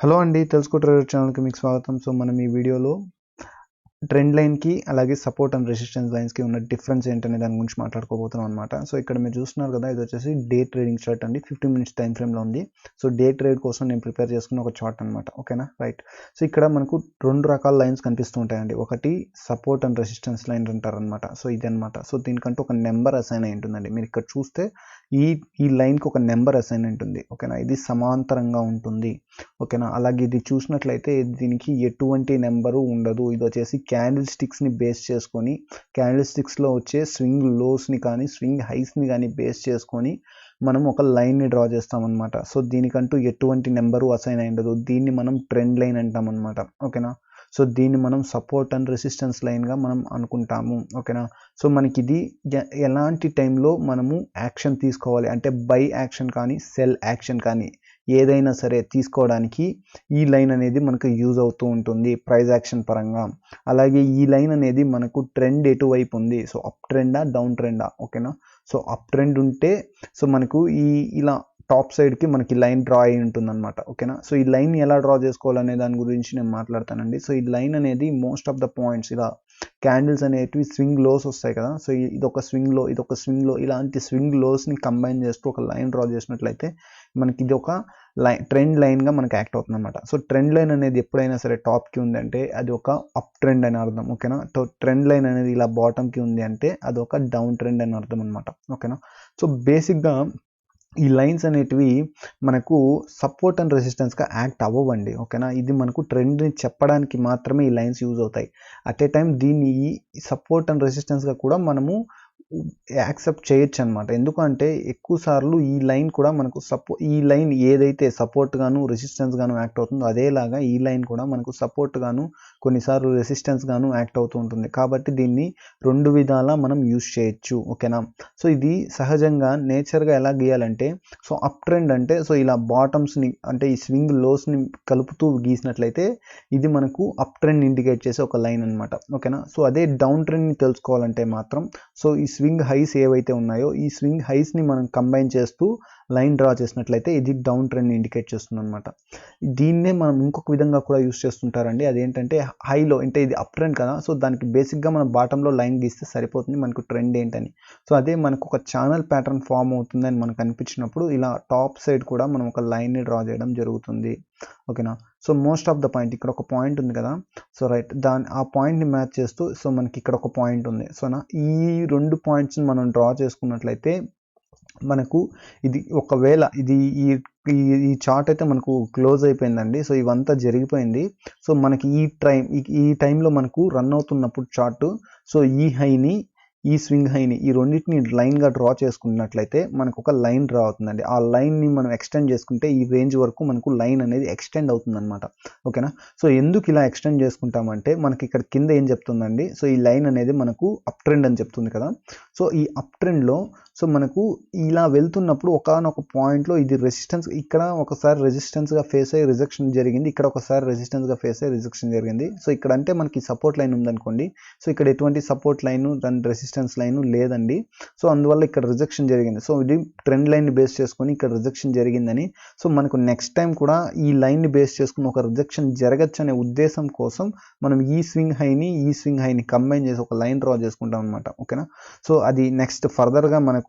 Hello అండి, తెలుసుకో trader ఛానల్కి మీకు స్వాగతం. సో మనం ఈ వీడియోలో ట్రెండ్ లైన్కి అలాగే సపోర్ట్ అండ్ రెసిస్టెన్స్ లైన్స్కి ఉన్న డిఫరెన్స్ ఏంటనే దాని గురించి మాట్లాడుకోబోతున్నాం అనమాట. సో ఇక్కడ మీరు చూస్తున్నారు కదా, ఇది వచ్చేసి డే ట్రేడింగ్ చార్ట్ అండి. 15 మినిట్స్ టైం ఫ్రేమ్లో ఉంది. సో డే ట్రేడ్ కోసం నేను ప్రిపేర్ చేసుకున్న ఒక చార్ట్ అనమాట. ఓకేనా, రైట్. సో ఇక్కడ మనకు రెండు రకాల లైన్స్ కనిపిస్తూ ఉంటాయండి. ఒకటి సపోర్ట్ అండ్ రెసిస్టెన్స్ లైన్ అంటారనమాట. సో ఇది అనమాట. సో దీనికంటే ఒక నెంబర్ అసైన్ అయి ఉంటుందండి. మీరు ఇక్కడ చూస్తే ఈ ఈ లైన్కి ఒక నెంబర్ అసైన్ ఉంటుంది. ఓకేనా, ఇది సమాంతరంగా ఉంటుంది. ఓకేనా, అలాగే ఇది చూసినట్లయితే దీనికి ఎటువంటి నెంబరు ఉండదు. ఇది వచ్చేసి క్యాండిల్ స్టిక్స్ని బేస్ చేసుకొని, క్యాండిల్ స్టిక్స్లో వచ్చే స్వింగ్ లోస్ని కానీ స్వింగ్ హైస్ని కానీ బేస్ చేసుకొని మనం ఒక లైన్ని డ్రా చేస్తామన్నమాట. సో దీనికంటూ ఎటువంటి నెంబరు అసైన్ అయి ఉండదు. దీన్ని మనం ట్రెండ్ లైన్ అంటాం అనమాట. ఓకేనా, సో దీన్ని మనం సపోర్ట్ అండ్ రెసిస్టెన్స్ లైన్గా మనం అనుకుంటాము. ఓకేనా, సో మనకి ఇది ఎలాంటి టైంలో మనము యాక్షన్ తీసుకోవాలి అంటే బై యాక్షన్ కానీ సెల్ యాక్షన్ కానీ ఏదైనా సరే తీసుకోవడానికి ఈ లైన్ అనేది మనకు యూజ్ అవుతూ ఉంటుంది ప్రైస్ యాక్షన్ పరంగా. అలాగే ఈ లైన్ అనేది మనకు ట్రెండ్ ఎటువైపు ఉంది, సో అప్ ట్రెండా డౌన్ ట్రెండా. ఓకేనా, సో అప్ ట్రెండ్ ఉంటే సో మనకు ఇలా టాప్ సైడ్కి మనకి లైన్ డ్రా అయి ఉంటుంది అనమాట. ఓకేనా, సో ఈ లైన్ ఎలా డ్రా చేసుకోవాలనే దాని గురించి నేను మాట్లాడతానండి. సో ఈ లైన్ అనేది మోస్ట్ ఆఫ్ ద పాయింట్స్ ఇలా క్యాండిల్స్ అనేటివి స్వింగ్ లోస్ వస్తాయి కదా. సో ఇదొక స్వింగ్ లో ఇలాంటి స్వింగ్ లోస్ని కంబైన్ చేస్తూ ఒక లైన్ డ్రా చేసినట్లయితే మనకి ఇది ఒక ట్రెండ్ లైన్గా మనకి యాక్ట్ అవుతుంది అనమాట. సో ట్రెండ్ లైన్ అనేది ఎప్పుడైనా సరే టాప్కి ఉందంటే అది ఒక అప్ ట్రెండ్ అని అర్థం. ఓకేనా, సో ట్రెండ్ లైన్ అనేది ఇలా బాటమ్కి ఉంది అంటే అది ఒక డౌన్ ట్రెండ్ అని అర్థం అనమాట. ఓకేనా, సో బేసిక్గా ఈ లైన్స్ అనేటివి మనకు సపోర్ట్ అండ్ రెసిస్టెన్స్గా యాక్ట్ అవ్వండి. ఓకేనా, ఇది మనకు ట్రెండ్ని చెప్పడానికి మాత్రమే ఈ లైన్స్ యూజ్ అవుతాయి. అట్ ఏ టైం దీన్ని సపోర్ట్ అండ్ రెసిస్టెన్స్గా కూడా మనము యాక్సెప్ట్ చేయొచ్చు అనమాట. ఎందుకంటే ఎక్కువ సార్లు ఈ లైన్ కూడా మనకు ఈ లైన్ ఏదైతే సపోర్ట్ గాను రెసిస్టెన్స్ గాను యాక్ట్ అవుతుందో అదేలాగా ఈ లైన్ కూడా మనకు సపోర్ట్ గాను కొన్నిసార్లు రెసిస్టెన్స్ గాను యాక్ట్ అవుతూ ఉంటుంది. కాబట్టి దీన్ని రెండు విధాలా మనం యూజ్ చేయొచ్చు. ఓకేనా, సో ఇది సహజంగా నేచర్గా ఎలా గీయాలంటే, సో అప్ ట్రెండ్ అంటే సో ఇలా బాటమ్స్ని అంటే ఈ స్వింగ్ లోస్ని కలుపుతూ గీసినట్లయితే ఇది మనకు అప్ ట్రెండ్ ఇండికేట్ చేసే ఒక లైన్ అనమాట. ఓకేనా, సో అదే డౌన్ ట్రెండ్ని తెలుసుకోవాలంటే మాత్రం సో ఈ స్వింగ్ హైస్ ఏవైతే ఉన్నాయో ఈ స్వింగ్ హైస్ని మనం కంబైన్ చేస్తూ లైన్ డ్రా చేసినట్లయితే ఇది డౌన్ ట్రెండ్ని ఇండికేట్ చేస్తుంది అనమాట. దీన్నే మనం ఇంకొక విధంగా కూడా యూస్ చేస్తుంటారండి. అదేంటంటే హైలో అంటే ఇది అప్ ట్రెండ్ కదా, సో దానికి బేసిక్గా మనం బాటంలో లైన్ గీస్తే సరిపోతుంది మనకు ట్రెండ్ ఏంటని. సో అదే మనకు ఒక ఛానల్ ప్యాటర్న్ ఫామ్ అవుతుందని మనకు అనిపించినప్పుడు ఇలా టాప్ సైడ్ కూడా మనం ఒక లైన్ని డ్రా చేయడం జరుగుతుంది. ఓకేనా, so most of the point ఇక్కడ ఒక పాయింట్ ఉంది కదా, సో రైట్ ఆ పాయింట్ని మ్యాచ్ చేస్తూ సో మనకి ఇక్కడ ఒక పాయింట్ ఉంది. సో ఈ రెండు పాయింట్స్ని మనం డ్రా చేసుకున్నట్లయితే మనకు ఇది ఒకవేళ ఇది ఈ చార్ట్ అయితే మనకు క్లోజ్ అయిపోయిందండి. సో ఇవంతా జరిగిపోయింది. సో మనకి ఈ టైంలో మనకు రన్ అవుతున్నప్పుడు చార్ట్ సో ఈ స్వింగ్ హైని ఈ రెండింటిని లైన్గా డ్రా చేసుకున్నట్లయితే మనకు ఒక లైన్ డ్రా అవుతుందండి. ఆ లైన్ని మనం ఎక్స్టెండ్ చేసుకుంటే ఈ రేంజ్ వరకు మనకు లైన్ అనేది ఎక్స్టెండ్ అవుతుంది అనమాట. ఓకేనా, సో ఎందుకు ఇలా ఎక్స్టెండ్ చేసుకుంటామంటే మనకి ఇక్కడ కింద ఏం చెప్తుందండి, సో ఈ లైన్ అనేది మనకు అప్ ట్రెండ్ అని చెప్తుంది కదా. సో ఈ అప్ ట్రెండ్లో సో మనకు ఇలా వెళ్తున్నప్పుడు ఒకానొక పాయింట్లో ఇది రెసిస్టెన్స్, ఇక్కడ ఒకసారి రెసిస్టెన్స్గా ఫేస్ అయ్యి రిజెక్షన్ జరిగింది, ఇక్కడ ఒకసారి రెసిస్టెన్స్గా ఫేస్ అయ్యి రిజెక్షన్ జరిగింది. సో ఇక్కడ అంటే మనకి సపోర్ట్ లైన్ ఉందనుకోండి, సో ఇక్కడ ఎటువంటి support line and resistance line లేదండి. సో అందువల్ల ఇక్కడ రిజెక్షన్ జరిగింది. సో ఇది ట్రెండ్ లైన్ని బేస్ చేసుకొని ఇక్కడ రిజెక్షన్ జరిగిందని, సో మనకు నెక్స్ట్ టైం కూడా ఈ లైన్ని బేస్ చేసుకుని ఒక రిజెక్షన్ జరగచ్చు అనే ఉద్దేశం కోసం మనం ఈ స్వింగ్ హైని కంబైన్ చేసి ఒక లైన్ డ్రా చేసుకుంటాం అనమాట. ఓకేనా, సో అది నెక్స్ట్ ఫర్దర్గా మనకు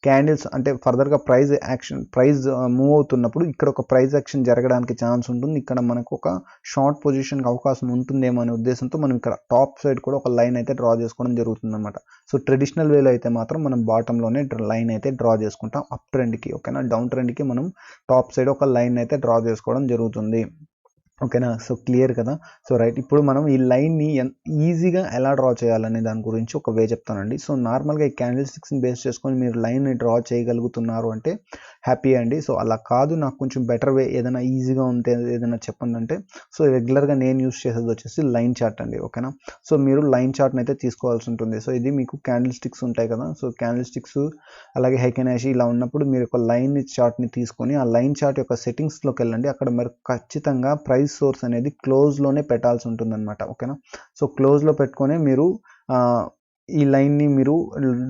క్యాండిల్స్ అంటే ఫర్దర్గా ప్రైస్ మూవ్ అవుతున్నప్పుడు ఇక్కడ ఒక ప్రైస్ యాక్షన్ జరగడానికి ఛాన్స్ ఉంటుంది. ఇక్కడ మనకు ఒక షార్ట్ పొజిషన్కి అవకాశం ఉంటుందేమో అనే ఉద్దేశంతో మనం ఇక్కడ టాప్ సైడ్ కూడా ఒక లైన్ అయితే డ్రా చేసుకోవడం జరుగుతుంది అనమాట. సో ట్రెడిషనల్ వేలో అయితే మాత్రం మనం బాటంలోనే లైన్ అయితే డ్రా చేసుకుంటాం అప్ ట్రెండ్కి. ఓకేనా, డౌన్ ట్రెండ్కి మనం టాప్ సైడ్ ఒక లైన్ అయితే డ్రా చేసుకోవడం జరుగుతుంది. ఓకేనా, సో క్లియర్ కదా. సో రైట్, ఇప్పుడు మనం ఈ లైన్ని ఈజీగా ఎలా డ్రా చేయాలనే దాని గురించి ఒక వే చెప్తానండి. సో నార్మల్గా ఈ క్యాండిల్ స్టిక్స్ని బేస్ చేసుకొని మీరు లైన్ని డ్రా చేయగలుగుతున్నారు అంటే హ్యాపీ అండి. సో అలా కాదు, నాకు కొంచెం బెటర్ వే ఏదైనా ఈజీగా ఉంటే ఏదైనా చెప్పండి అంటే, సో రెగ్యులర్గా నేను యూస్ చేసేది వచ్చేసి లైన్ చార్ట్ అండి. ఓకేనా, సో మీరు లైన్ చార్ట్ని అయితే తీసుకోవాల్సి ఉంటుంది. సో ఇది మీకు క్యాండిల్ స్టిక్స్ ఉంటాయి కదా, సో క్యాండిల్ స్టిక్స్ అలాగే హైకెనాషి ఇలా ఉన్నప్పుడు మీరు ఒక లైన్ చార్ట్ని తీసుకొని ఆ లైన్ చార్ట్ యొక్క సెట్టింగ్స్లోకి వెళ్ళండి. అక్కడ మీరు ఖచ్చితంగా ప్రైస్ సోర్స్ అనేది క్లోజ్లోనే పెట్టాల్సి ఉంటుంది అనమాట. ఓకేనా, సో క్లోజ్లో పెట్టుకొని మీరు ఈ లైన్ని మీరు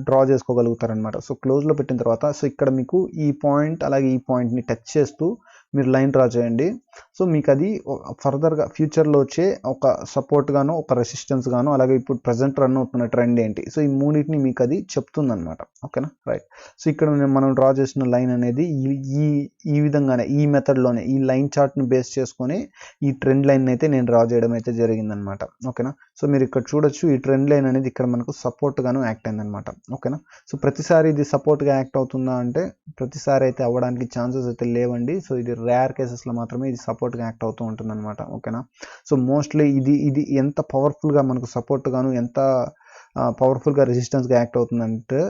డ్రా చేసుకోగలుగుతారనమాట. సో క్లోజ్లో పెట్టిన తర్వాత సో ఇక్కడ మీకు ఈ పాయింట్ అలాగే ఈ పాయింట్ని టచ్ చేస్తూ మీరు లైన్ డ్రా చేయండి. సో మీకు అది ఫర్దర్గా ఫ్యూచర్లో వచ్చే ఒక సపోర్ట్ గాను, ఒక రెసిస్టెన్స్ గాను, అలాగే ఇప్పుడు ప్రజెంట్ రన్ అవుతున్న ట్రెండ్ ఏంటి, సో ఈ మూడింటిని మీకు అది చెప్తుంది అనమాట. ఓకేనా, రైట్. సో ఇక్కడ మనం డ్రా చేసిన లైన్ అనేది ఈ ఈ విధంగానే, ఈ మెథడ్లోనే, ఈ లైన్ చార్ట్ని బేస్ చేసుకొని ఈ ట్రెండ్ లైన్ అయితే నేను డ్రా చేయడం అయితే జరిగిందనమాట. ఓకేనా, సో మీరు ఇక్కడ చూడొచ్చు, ఈ ట్రెండ్ లైన్ అనేది ఇక్కడ మనకు సపోర్ట్ గాను యాక్ట్ అయిందనమాట. ఓకేనా, సో ప్రతిసారి ఇది సపోర్ట్గా యాక్ట్ అవుతుందా అంటే ప్రతిసారి అయితే అవ్వడానికి ఛాన్సెస్ అయితే లేవండి. సో ఇది రేర్ కేసెస్లో మాత్రమే ఇది సపోర్ట్గా యాక్ట్ అవుతూ ఉంటుంది అనమాట. ఓకేనా, సో మోస్ట్లీ ఇది ఎంత పవర్ఫుల్గా మనకు సపోర్ట్ గాను, ఎంత పవర్ఫుల్గా రెసిస్టెన్స్గా యాక్ట్ అవుతుందంటే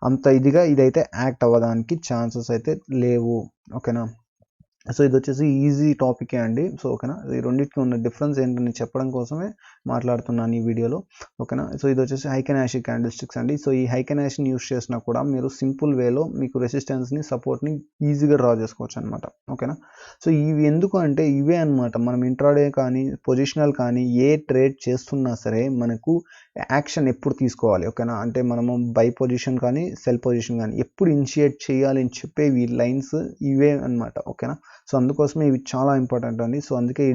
అంత ఇదిగా ఇదైతే యాక్ట్ అవ్వడానికి ఛాన్సెస్ అయితే లేవు. ఓకేనా, సో ఇది వచ్చేసి ఈజీ టాపికే అండి. సో ఓకేనా, ఈ రెండింటికి ఉన్న డిఫరెన్స్ ఏంటని చెప్పడం కోసమే మాట్లాడుతున్నాను ఈ వీడియోలో. ఓకేనా, సో ఇది వచ్చేసి హైకెనాషి క్యాండిల్స్టిక్స్ అండి. సో ఈ హైకెనాషిని యూస్ చేసినా కూడా మీరు సింపుల్ వేలో మీకు రెసిస్టెన్స్ని, సపోర్ట్ని ఈజీగా డ్రా చేసుకోవచ్చు అనమాట. ఓకేనా, సో ఇవి ఎందుకు అంటే ఇవే అనమాట, మనం ఇంట్రాడే కానీ పొజిషనల్ కానీ ఏ ట్రేడ్ చేస్తున్నా సరే మనకు యాక్షన్ ఎప్పుడు తీసుకోవాలి. ఓకేనా, అంటే మనము బై పొజిషన్ కానీ సెల్ పొజిషన్ కానీ ఎప్పుడు ఇనిషియేట్ చేయాలి అని చెప్పేవి లైన్స్ ఇవే అనమాట. ఓకేనా, సో అందుకోసమే ఇవి చాలా ఇంపార్టెంట్ అండి. సో అందుకే ఈ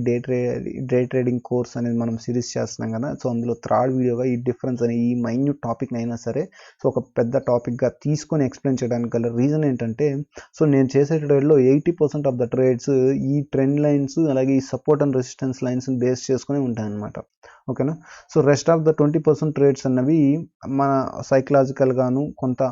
డే ట్రేడింగ్ కోర్స్ అనేది మనం సిరీస్ చేస్తున్నాం కదా. సో అందులో థర్డ్ వీడియోగా ఈ డిఫరెన్స్ అనే ఈ మైన్యూట్ టాపిక్ అయినా సరే సో ఒక పెద్ద టాపిక్గా తీసుకొని ఎక్స్ప్లెయిన్ చేయడానికి గల రీజన్ ఏంటంటే, సో నేను చేసే ట్రేడ్లో 80% ఆఫ్ ద ట్రేడ్స్ ఈ ట్రెండ్ లైన్స్ అలాగే ఈ సపోర్ట్ అండ్ రెసిస్టెన్స్ లైన్స్ని బేస్ చేసుకుని ఉంటాయన్నమాట. ఓకేనా, so rest of the 20% trades అన్నవి మన సైకలాజికల్గాను కొంత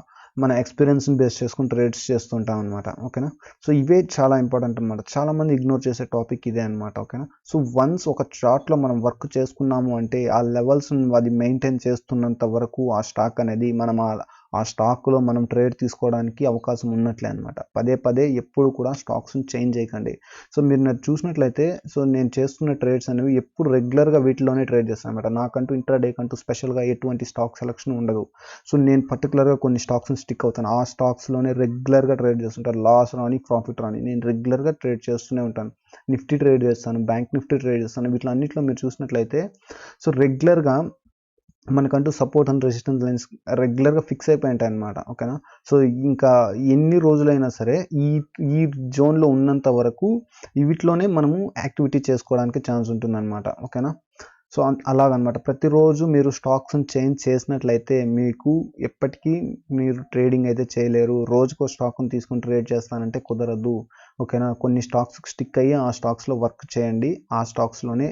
మన ఎక్స్పీరియన్స్ని బేస్ చేసుకుని ట్రేడ్స్ చేస్తుంటాం అనమాట. ఓకేనా, సో ఇవే చాలా ఇంపార్టెంట్ అనమాట. చాలామంది ఇగ్నోర్ చేసే టాపిక్ ఇదే అనమాట. ఓకేనా, సో వన్స్ ఒక చార్ట్లో మనం వర్క్ చేసుకున్నాము అంటే ఆ లెవెల్స్ అది మెయింటైన్ చేస్తున్నంత వరకు ఆ స్టాక్ అనేది మనం ఆ స్టాక్లో మనం ట్రేడ్ తీసుకోవడానికి అవకాశం ఉన్నట్లే అనమాట. పదే పదే ఎప్పుడు కూడా స్టాక్స్ని చేంజ్ చేయకండి. సో మీరు నాకు చూసినట్లయితే సో నేను చేస్తున్న ట్రేడ్స్ అనేవి ఎప్పుడు రెగ్యులర్గా వీటిలోనే ట్రేడ్ చేస్తాను అనమాట. నాకంటూ ఇంట్రాడే కంటూ స్పెషల్గా ఎటువంటి స్టాక్ సెలెక్షన్ ఉండదు. సో నేను పర్టికులర్గా కొన్ని స్టాక్స్ని స్టిక్ అవుతాను. ఆ స్టాక్స్లోనే రెగ్యులర్గా ట్రేడ్ చేస్తుంటాను. లాస్ రాని ప్రాఫిట్ రాని నేను రెగ్యులర్గా ట్రేడ్ చేస్తూనే ఉంటాను. నిఫ్టీ ట్రేడ్ చేస్తాను, బ్యాంక్ నిఫ్టీ ట్రేడ్ చేస్తాను. వీటిలో అన్నింటిలో మీరు చూసినట్లయితే సో రెగ్యులర్గా మనకంటూ సపోర్ట్ అండ్ రెసిస్టెన్స్ లైన్స్ రెగ్యులర్గా ఫిక్స్ అయిపోయి ఉంటాయి అనమాట. ఓకేనా, సో ఇంకా ఎన్ని రోజులైనా సరే ఈ ఈ జోన్లో ఉన్నంత వరకు వీటిలోనే మనము యాక్టివిటీ చేసుకోవడానికి ఛాన్స్ ఉంటుందన్నమాట. ఓకేనా, సో అలాగనమాట. ప్రతిరోజు మీరు స్టాక్స్ని చేంజ్ చేసినట్లయితే మీకు ఎప్పటికీ మీరు ట్రేడింగ్ అయితే చేయలేరు. రోజుకో స్టాక్ని తీసుకుని ట్రేడ్ చేస్తానంటే కుదరదు. ఓకేనా, కొన్ని స్టాక్స్కి స్టిక్ అయ్యి ఆ స్టాక్స్లో వర్క్ చేయండి. ఆ స్టాక్స్లోనే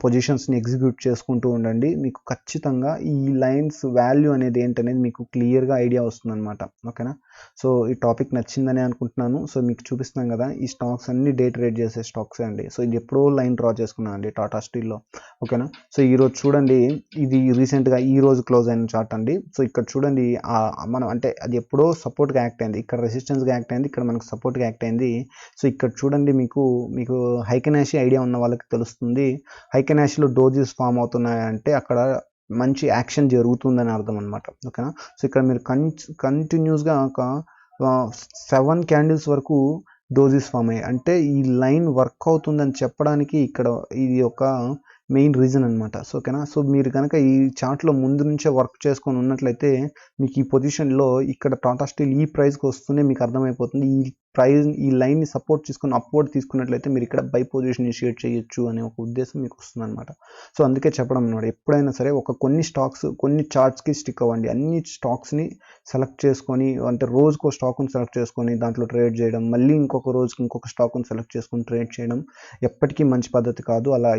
పొజిషన్స్ని ఎగ్జిక్యూట్ చేసుకుంటూ ఉండండి. మీకు ఖచ్చితంగా ఈ లైన్స్ వాల్యూ అనేది ఏంటనేది మీకు క్లియర్గా ఐడియా వస్తుందన్నమాట. ఓకేనా, సో ఈ టాపిక్ నచ్చిందని అనుకుంటున్నాను. సో మీకు చూపిస్తున్నాం కదా, ఈ స్టాక్స్ అన్ని డే ట్రేడ్ చేసే స్టాక్సే అండి. సో ఇది ఎప్పుడో లైన్ డ్రా చేసుకున్నాను అండి టాటా స్టీల్లో. ఓకేనా, సో ఈరోజు చూడండి, ఇది రీసెంట్గా ఈ రోజు క్లోజ్ అయిన చార్ట్ అండి. సో ఇక్కడ చూడండి, మనం అంటే అది ఎప్పుడో సపోర్ట్గా యాక్ట్ అయింది, ఇక్కడ రెసిస్టెన్స్గా యాక్ట్ అయింది, ఇక్కడ మనకు సపోర్ట్గా యాక్ట్ అయింది. సో ఇక్కడ చూడండి, మీకు హైకెనాషి ఐడియా ఉన్న వాళ్ళకి తెలుస్తుంది. హైకెనాషిలో డోజెస్ ఫామ్ అవుతున్నాయంటే అక్కడ మంచి యాక్షన్ జరుగుతుందని అర్థం అనమాట. ఓకేనా, సో ఇక్కడ మీరు కంటిన్యూస్గా ఒక 7 క్యాండిల్స్ వరకు డోజెస్ ఫామ్ అయ్యాయి అంటే ఈ లైన్ వర్క్ అవుతుందని చెప్పడానికి ఇక్కడ ఇది ఒక మెయిన్ రీజన్ అనమాట. సో ఓకేనా, సో మీరు కనుక ఈ చార్ట్లో ముందు నుంచే వర్క్ చేసుకొని ఉన్నట్లయితే మీకు ఈ పొజిషన్లో ఇక్కడ టాటా స్టీల్ ఈ ప్రైస్కి వస్తూనే మీకు అర్థమైపోతుంది ఈ లైన్ని సపోర్ట్ చేసుకుని అప్వర్డ్ తీసుకున్నట్లయితే మీరు ఇక్కడ బై పొజిషన్ ఇనిషియేట్ చేయొచ్చు అనే ఒక ఉద్దేశం మీకు వస్తుంది అనమాట. సో అందుకే చెప్పడం అనమాట, ఎప్పుడైనా సరే కొన్ని స్టాక్స్ కొన్ని చార్ట్స్కి స్టిక్ అవ్వండి. అన్ని స్టాక్స్ని సెలెక్ట్ చేసుకొని అంటే రోజుకో స్టాక్ని సెలెక్ట్ చేసుకొని దాంట్లో ట్రేడ్ చేయడం, మళ్ళీ ఇంకొక రోజుకి ఇంకొక స్టాక్ని సెలెక్ట్ చేసుకొని ట్రేడ్ చేయడం ఎప్పటికీ మంచి పద్ధతి కాదు. అలా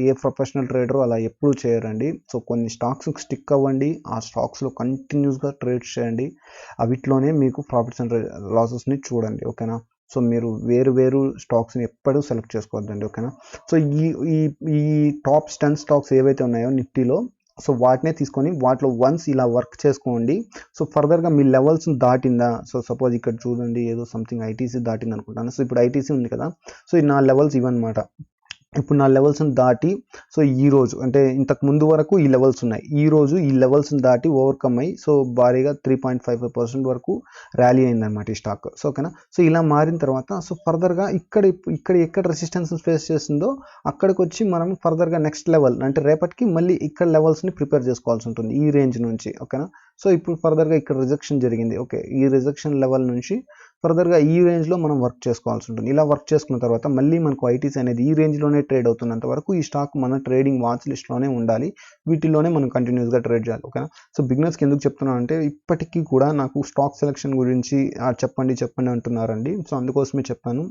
ఏ ప్రొఫెషనల్ ట్రేడర్ అలా ఎప్పుడూ చేయరండి. సో కొన్ని స్టాక్స్కి స్టిక్ అవ్వండి, ఆ స్టాక్స్లో కంటిన్యూస్గా ట్రేడ్ చేయండి. వీటిలోనే మీకు ప్రాఫిట్స్ అండ్ లాసెస్ని చూడండి. ఓకేనా, సో మీరు వేరు స్టాక్స్ని ఎప్పుడూ సెలెక్ట్ చేసుకోవద్దండి. ఓకేనా, సో ఈ టాప్ 10 స్టాక్స్ ఏవైతే ఉన్నాయో నిఫ్టీలో సో వాటినే తీసుకొని వాటిలో వన్స్ ఇలా వర్క్ చేసుకోండి. సో ఫర్దర్గా మీ లెవెల్స్ని దాటిందా, సో సపోజ్ ఇక్కడ చూడండి ఏదో సంథింగ్ ఐటీసీ దాటింది అనుకుంటాను. సో ఇప్పుడు ఐటీసీ ఉంది కదా, సో ఇది నా లెవెల్స్ ఇవన్నమాట. ఇప్పుడు నా లెవెల్స్ని దాటి సో ఈరోజు అంటే ఇంతకు ముందు వరకు ఈ లెవెల్స్ ఉన్నాయి, ఈరోజు ఈ లెవెల్స్ని దాటి ఓవర్కమ్ అయ్యి సో భారీగా 3.55% వరకు ర్యాలీ అయిందనమాట ఈ స్టాక్. సో ఓకేనా, సో ఇలా మారిన తర్వాత సో ఫర్దర్గా ఎక్కడ రెసిస్టెన్స్ ఫేస్ చేస్తుందో అక్కడికి వచ్చి మనం ఫర్దర్గా నెక్స్ట్ లెవెల్ అంటే రేపటికి మళ్ళీ ఇక్కడ లెవెల్స్ని ప్రిపేర్ చేసుకోవాల్సి ఉంటుంది ఈ రేంజ్ నుంచి. ఓకేనా, సో ఇప్పుడు ఫర్దర్గా ఇక్కడ రిజెక్షన్ జరిగింది. ఓకే, ఈ రిజెక్షన్ లెవెల్ నుంచి ఫర్దర్గా ఈ రేంజ్లో మనం వర్క్ చేసుకోవాల్సి ఉంటుంది. ఇలా వర్క్ చేసుకున్న తర్వాత మళ్ళీ మనకు ఐటీసీ అనేది ఈ రేంజ్లోనే ట్రేడ్ అవుతున్నంత వరకు ఈ స్టాక్ మన ట్రేడింగ్ వాచ్ లిస్ట్లోనే ఉండాలి. వీటిల్లోనే మనం కంటిన్యూస్గా ట్రేడ్ చేయాలి. ఓకేనా. సో బిగినర్స్కి ఎందుకు చెప్తున్నాను అంటే ఇప్పటికీ కూడా నాకు స్టాక్ సెలెక్షన్ గురించి చెప్పండి అంటున్నారండి. సో అందుకోసమే చెప్పాను.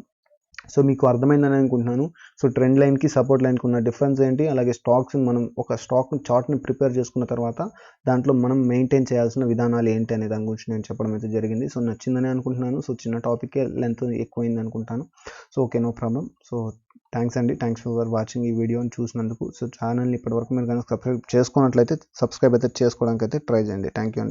సో మీకు అర్థమైందని అనుకుంటున్నాను. సో ట్రెండ్ లైన్కి సపోర్ట్ లైన్కి ఉన్న డిఫరెన్స్ ఏంటి, అలాగే స్టాక్స్ మనం ఒక స్టాక్ చార్ట్ని ప్రిపేర్ చేసుకున్న తర్వాత దాంట్లో మనం మెయింటైన్ చేయాల్సిన విధానాలు ఏంటి అనే దాని గురించి నేను చెప్పడం అయితే జరిగింది. సో నచ్చిందని అనుకుంటున్నాను. సో చిన్న టాపికే లెంత్ ఎక్కువైంది అనుకుంటాను. So okay, no problem. So thanks అండి, థ్యాంక్స్ ఫర్ వాచింగ్ ఈ వీడియోని చూసినందుకు. సో ఛానల్ని ఇప్పటివరకు మీరు కనుక సబ్స్క్రైబ్ చేసుకున్నట్లయితే సబ్స్క్రైబ్ అయితే చేసుకోవడానికి అయితే ట్రై చేయండి. థ్యాంక్ యూ అండి.